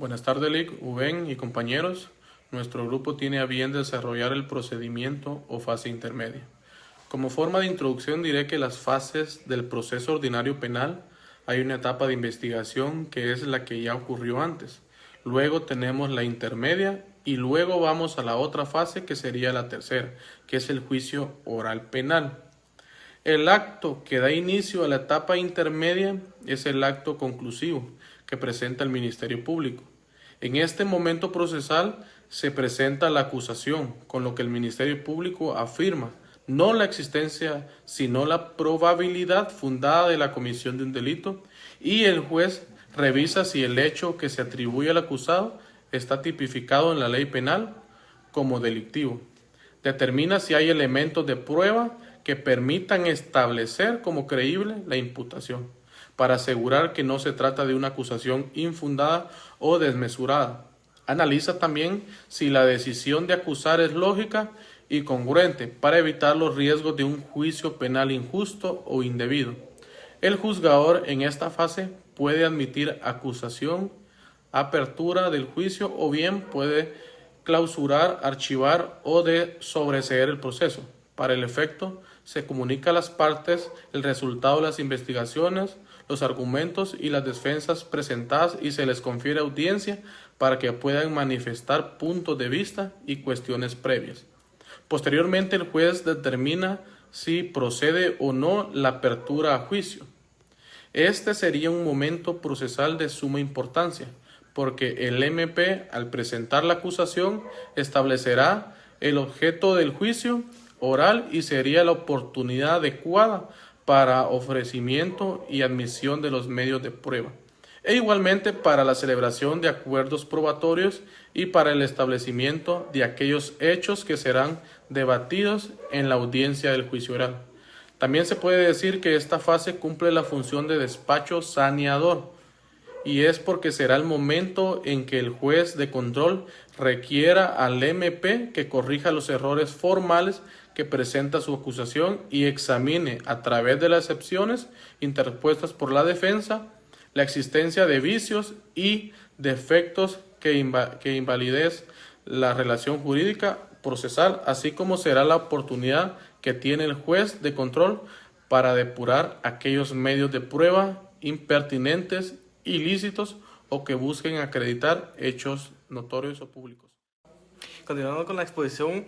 Buenas tardes, Lick, Uben y compañeros. Nuestro grupo tiene a bien desarrollar el procedimiento o fase intermedia. Como forma de introducción diré que las fases del proceso ordinario penal hay una etapa de investigación que es la que ya ocurrió antes. Luego tenemos la intermedia y luego vamos a la otra fase que sería la tercera, que es el juicio oral penal. El acto que da inicio a la etapa intermedia es el acto conclusivo que presenta el Ministerio Público. En este momento procesal se presenta la acusación, con lo que el Ministerio Público afirma no la existencia, sino la probabilidad fundada de la comisión de un delito, y el juez revisa si el hecho que se atribuye al acusado está tipificado en la ley penal como delictivo. Determina si hay elementos de prueba que permitan establecer como creíble la imputación, para asegurar que no se trata de una acusación infundada o desmesurada. Analiza también si la decisión de acusar es lógica y congruente para evitar los riesgos de un juicio penal injusto o indebido. El juzgador en esta fase puede admitir acusación, apertura del juicio o bien puede clausurar, archivar o de sobreseer el proceso. Para el efecto, se comunica a las partes el resultado de las investigaciones, los argumentos y las defensas presentadas y se les confiere audiencia para que puedan manifestar puntos de vista y cuestiones previas. Posteriormente, el juez determina si procede o no la apertura a juicio. Este sería un momento procesal de suma importancia, porque el MP, al presentar la acusación, establecerá el objeto del juicio oral y sería la oportunidad adecuada para ofrecimiento y admisión de los medios de prueba, e igualmente para la celebración de acuerdos probatorios y para el establecimiento de aquellos hechos que serán debatidos en la audiencia del juicio oral. También se puede decir que esta fase cumple la función de despacho saneador, y es porque será el momento en que el juez de control requiera al MP que corrija los errores formales que presenta su acusación y examine a través de las excepciones interpuestas por la defensa la existencia de vicios y defectos que invalidez la relación jurídica procesal, así como será la oportunidad que tiene el juez de control para depurar aquellos medios de prueba impertinentes, ilícitos o que busquen acreditar hechos notorios o públicos. Continuando con la exposición,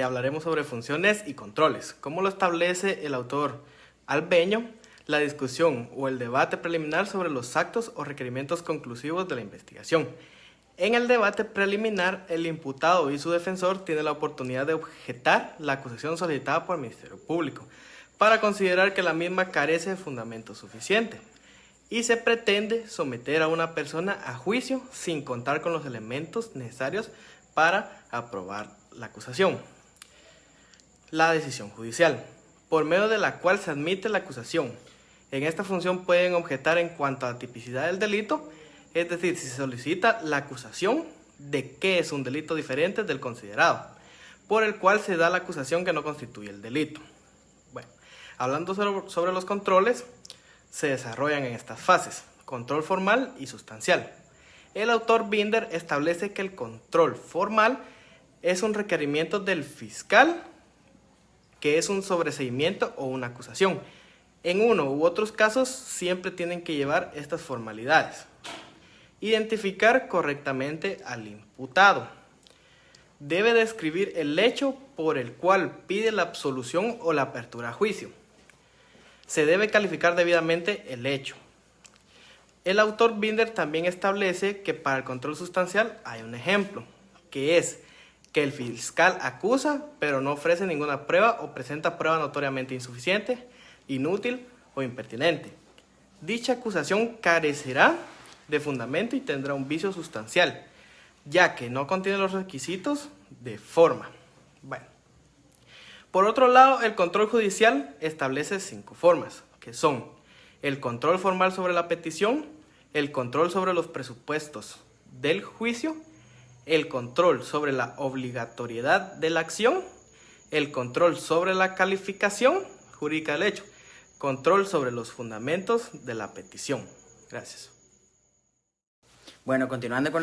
hablaremos sobre funciones y controles. ¿Cómo lo establece el autor Albeño? La discusión o el debate preliminar sobre los actos o requerimientos conclusivos de la investigación. En el debate preliminar, el imputado y su defensor tienen la oportunidad de objetar la acusación solicitada por el Ministerio Público para considerar que la misma carece de fundamento suficiente y se pretende someter a una persona a juicio sin contar con los elementos necesarios para aprobar la acusación. La decisión judicial, por medio de la cual se admite la acusación. En esta función pueden objetar en cuanto a la tipicidad del delito, es decir, si se solicita la acusación de qué es un delito diferente del considerado, por el cual se da la acusación que no constituye el delito. Bueno, hablando sobre los controles, se desarrollan en estas fases: control formal y sustancial. El autor Binder establece que el control formal es un requerimiento del fiscal, que es un sobreseimiento o una acusación. En uno u otros casos siempre tienen que llevar estas formalidades. Identificar correctamente al imputado. Debe describir el hecho por el cual pide la absolución o la apertura a juicio. Se debe calificar debidamente el hecho. El autor Binder también establece que para el control sustancial hay un ejemplo, que es que el fiscal acusa pero no ofrece ninguna prueba o presenta prueba notoriamente insuficiente, inútil o impertinente. Dicha acusación carecerá de fundamento y tendrá un vicio sustancial, ya que no contiene los requisitos de forma. Bueno. Por otro lado, el control judicial establece 5 formas, que son el control formal sobre la petición, el control sobre los presupuestos del juicio, el control sobre la obligatoriedad de la acción, el control sobre la calificación jurídica del hecho, control sobre los fundamentos de la petición. Gracias. Bueno, continuando con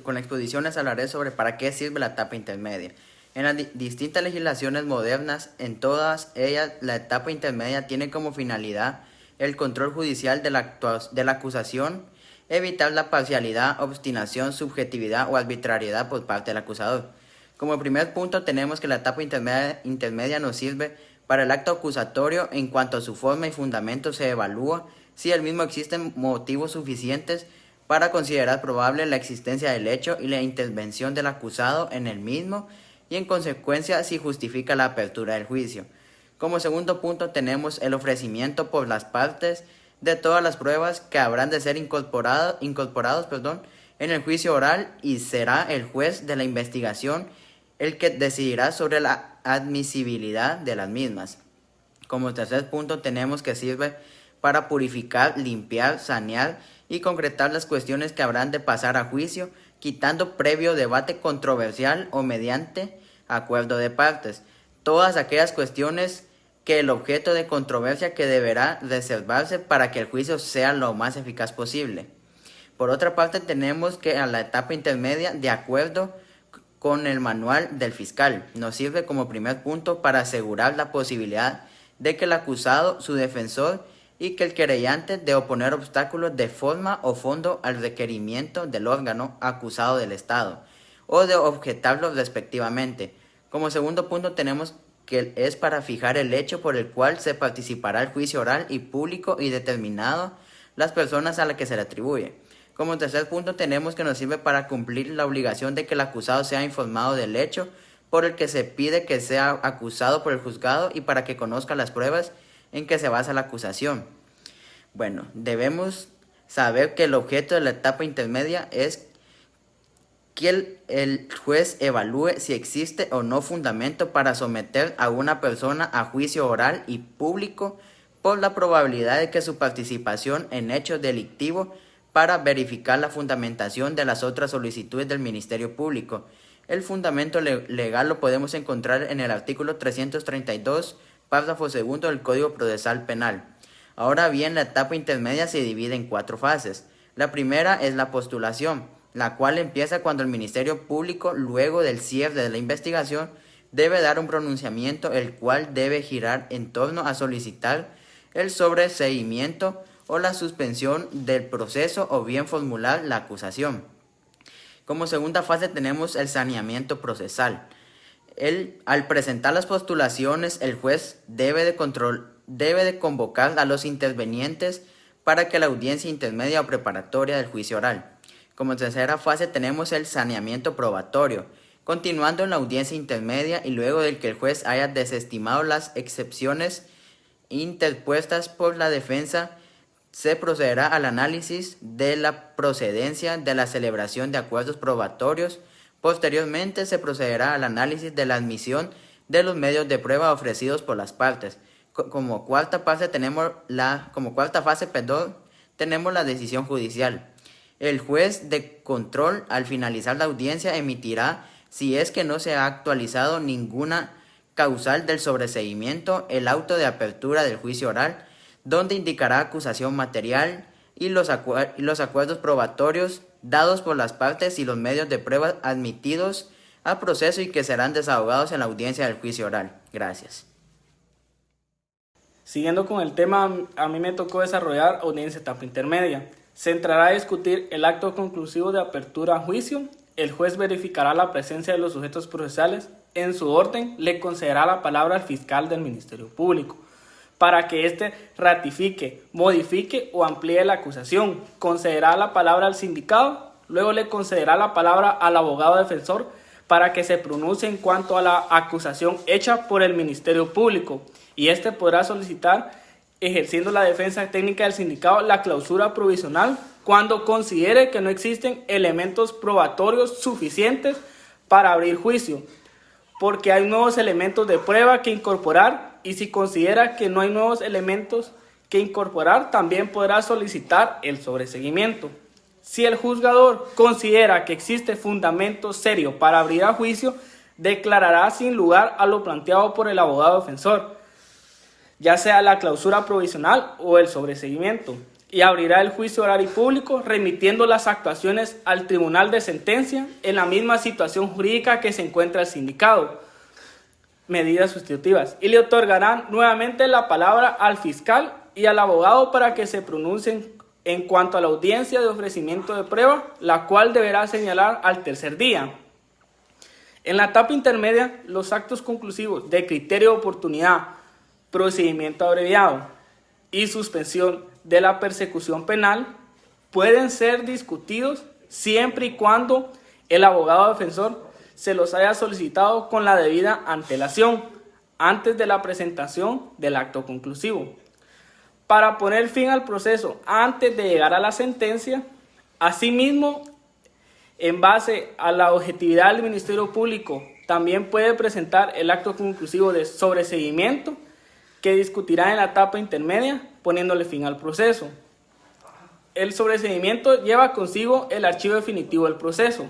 con la exposición, les hablaré sobre para qué sirve la etapa intermedia. En las distintas legislaciones modernas, en todas ellas, la etapa intermedia tiene como finalidad el control judicial de la acusación, evitar la parcialidad, obstinación, subjetividad o arbitrariedad por parte del acusador. Como primer punto, tenemos que la etapa intermedia nos sirve para el acto acusatorio. En cuanto a su forma y fundamento, se evalúa si el mismo existen motivos suficientes para considerar probable la existencia del hecho y la intervención del acusado en el mismo, y en consecuencia si justifica la apertura del juicio. Como segundo punto tenemos el ofrecimiento por las partes de todas las pruebas que habrán de ser incorporados en el juicio oral, y será el juez de la investigación el que decidirá sobre la admisibilidad de las mismas. Como tercer punto tenemos que sirve para purificar, limpiar, sanear y concretar las cuestiones que habrán de pasar a juicio, quitando previo debate controversial o mediante acuerdo de partes todas aquellas cuestiones que el objeto de controversia que deberá reservarse para que el juicio sea lo más eficaz posible. Por otra parte, tenemos que a la etapa intermedia, de acuerdo con el manual del fiscal, nos sirve como primer punto para asegurar la posibilidad de que el acusado, su defensor y que el querellante de oponer obstáculos de forma o fondo al requerimiento del órgano acusado del Estado o de objetarlo respectivamente. Como segundo punto tenemos que es para fijar el hecho por el cual se participará el juicio oral y público y determinado las personas a las que se le atribuye. Como tercer punto tenemos que nos sirve para cumplir la obligación de que el acusado sea informado del hecho por el que se pide que sea acusado por el juzgado y para que conozca las pruebas en que se basa la acusación. Bueno, debemos saber que el objeto de la etapa intermedia es que el juez evalúe si existe o no fundamento para someter a una persona a juicio oral y público por la probabilidad de que su participación en hechos delictivos, para verificar la fundamentación de las otras solicitudes del Ministerio Público. El fundamento legal lo podemos encontrar en el artículo 332, párrafo segundo del Código Procesal Penal. Ahora bien, la etapa intermedia se divide en 4 fases. La primera es la postulación, la cual empieza cuando el Ministerio Público, luego del cierre de la investigación, debe dar un pronunciamiento, el cual debe girar en torno a solicitar el sobreseimiento o la suspensión del proceso o bien formular la acusación. Como segunda fase tenemos el saneamiento procesal. Al presentar las postulaciones, el juez debe de convocar a los intervenientes para que la audiencia intermedia o preparatoria del juicio oral. Como tercera fase tenemos el saneamiento probatorio, continuando en la audiencia intermedia y luego de que el juez haya desestimado las excepciones interpuestas por la defensa, se procederá al análisis de la procedencia de la celebración de acuerdos probatorios. Posteriormente se procederá al análisis de la admisión de los medios de prueba ofrecidos por las partes. Como cuarta fase tenemos la decisión judicial. El juez de control, al finalizar la audiencia, emitirá, si es que no se ha actualizado ninguna causal del sobreseimiento, el auto de apertura del juicio oral, donde indicará acusación material y los acuerdos probatorios dados por las partes y los medios de prueba admitidos a proceso y que serán desahogados en la audiencia del juicio oral. Gracias. Siguiendo con el tema, a mí me tocó desarrollar audiencia etapa intermedia. Se entrará a discutir el acto conclusivo de apertura a juicio. El juez verificará la presencia de los sujetos procesales. En su orden, le concederá la palabra al fiscal del Ministerio Público para que éste ratifique, modifique o amplíe la acusación. Concederá la palabra al sindicado, luego le concederá la palabra al abogado defensor para que se pronuncie en cuanto a la acusación hecha por el Ministerio Público, y éste podrá solicitar, ejerciendo la defensa técnica del sindicado, la clausura provisional cuando considere que no existen elementos probatorios suficientes para abrir juicio, porque hay nuevos elementos de prueba que incorporar, y si considera que no hay nuevos elementos que incorporar, también podrá solicitar el sobreseguimiento. Si el juzgador considera que existe fundamento serio para abrir a juicio, declarará sin lugar a lo planteado por el abogado defensor, ya sea la clausura provisional o el sobreseguimiento. y abrirá el juicio oral y público, remitiendo las actuaciones al tribunal de sentencia en la misma situación jurídica que se encuentra el sindicado, medidas sustitutivas, y le otorgarán nuevamente la palabra al fiscal y al abogado para que se pronuncien en cuanto a la audiencia de ofrecimiento de prueba, la cual deberá señalar al tercer día. En la etapa intermedia, los actos conclusivos de criterio de oportunidad, procedimiento abreviado y suspensión de la persecución penal pueden ser discutidos siempre y cuando el abogado defensor se los haya solicitado con la debida antelación antes de la presentación del acto conclusivo. Para poner fin al proceso antes de llegar a la sentencia, asimismo, en base a la objetividad del Ministerio Público, también puede presentar el acto conclusivo de sobreseguimiento que discutirá en la etapa intermedia, poniéndole fin al proceso. El sobreseguimiento lleva consigo el archivo definitivo del proceso.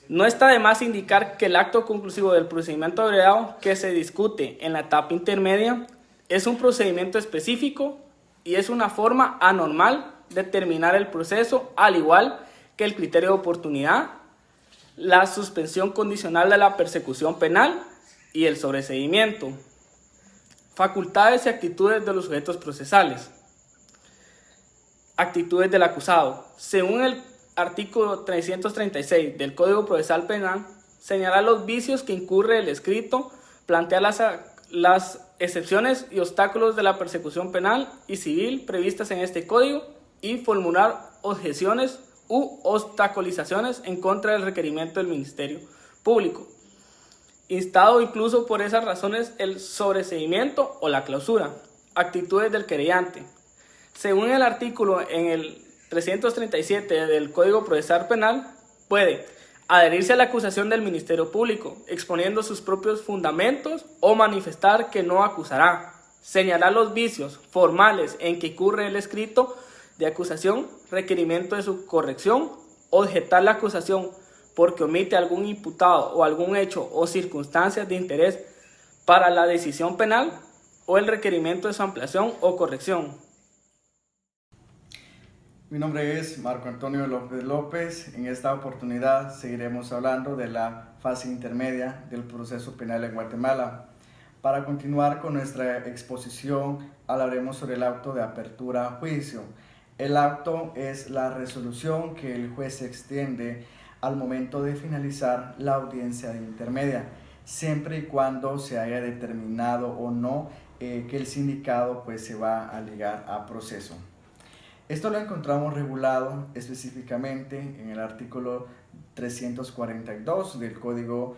No está de más indicar que el acto conclusivo del procedimiento abreviado que se discute en la etapa intermedia es un procedimiento específico y es una forma anormal de terminar el proceso, al igual que el criterio de oportunidad, la suspensión condicional de la persecución penal y el sobreseguimiento. Facultades y actitudes de los sujetos procesales. Actitudes del acusado. Según el artículo 336 del Código Procesal Penal, señala los vicios que incurre el escrito, plantea las excepciones y obstáculos de la persecución penal y civil previstas en este código y formular objeciones u obstaculizaciones en contra del requerimiento del Ministerio Público, instado incluso por esas razones el sobreseguimiento o la clausura. Actitudes del querellante. Según el artículo en el 337 del Código Procesal Penal, puede adherirse a la acusación del Ministerio Público, exponiendo sus propios fundamentos o manifestar que no acusará, señalar los vicios formales en que incurre el escrito de acusación, requerimiento de su corrección, objetar la acusación porque omite algún imputado o algún hecho o circunstancias de interés para la decisión penal o el requerimiento de su ampliación o corrección. Mi nombre es Marco Antonio López López. En esta oportunidad seguiremos hablando de la fase intermedia del proceso penal en Guatemala. Para continuar con nuestra exposición, hablaremos sobre el auto de apertura a juicio. El auto es la resolución que el juez extiende al momento de finalizar la audiencia intermedia, siempre y cuando se haya determinado o no que el sindicado se va a ligar a proceso. Esto lo encontramos regulado específicamente en el artículo 342 del Código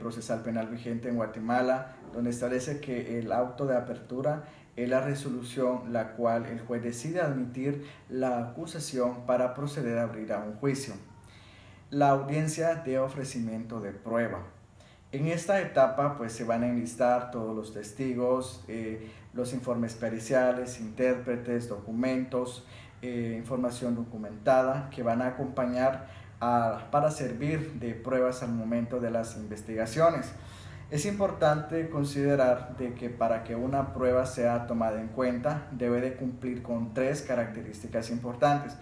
Procesal Penal vigente en Guatemala, donde establece que el auto de apertura es la resolución la cual el juez decide admitir la acusación para proceder a abrir a un juicio. La audiencia de ofrecimiento de prueba. En esta etapa se van a enlistar todos los testigos, los informes periciales, intérpretes, documentos, información documentada que van a acompañar para servir de pruebas al momento de las investigaciones. Es importante considerar de que para que una prueba sea tomada en cuenta debe de cumplir con 3 características importantes,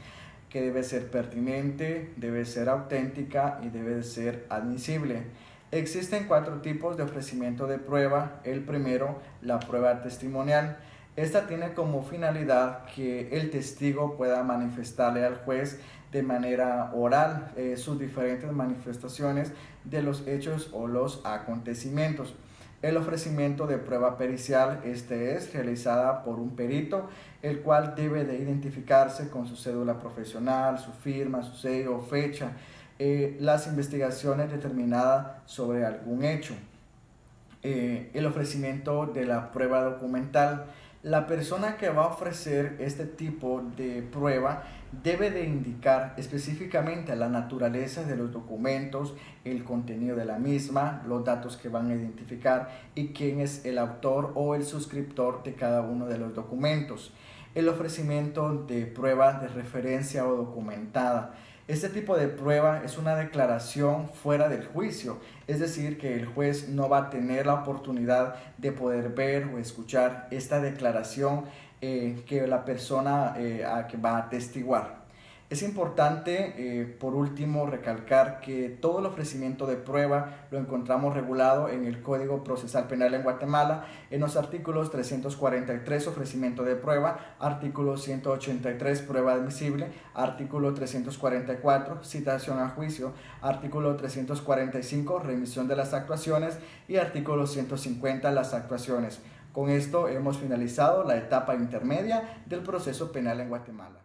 que debe ser pertinente, debe ser auténtica y debe ser admisible. Existen 4 tipos de ofrecimiento de prueba. El primero, la prueba testimonial. Esta tiene como finalidad que el testigo pueda manifestarle al juez de manera oral sus diferentes manifestaciones de los hechos o los acontecimientos. El ofrecimiento de prueba pericial, es realizada por un perito, el cual debe de identificarse con su cédula profesional, su firma, su sello, fecha, las investigaciones determinadas sobre algún hecho. El ofrecimiento de la prueba documental. La persona que va a ofrecer este tipo de prueba debe de indicar específicamente la naturaleza de los documentos, el contenido de la misma, los datos que van a identificar y quién es el autor o el suscriptor de cada uno de los documentos. El ofrecimiento de prueba de referencia o documentada. Este tipo de prueba es una declaración fuera del juicio, es decir, que el juez no va a tener la oportunidad de poder ver o escuchar esta declaración que la persona a que va a atestiguar. Es importante, por último, recalcar que todo el ofrecimiento de prueba lo encontramos regulado en el Código Procesal Penal en Guatemala, en los artículos 343, ofrecimiento de prueba, artículo 183, prueba admisible, artículo 344, citación a juicio, artículo 345, remisión de las actuaciones y artículo 150, las actuaciones. Con esto hemos finalizado la etapa intermedia del proceso penal en Guatemala.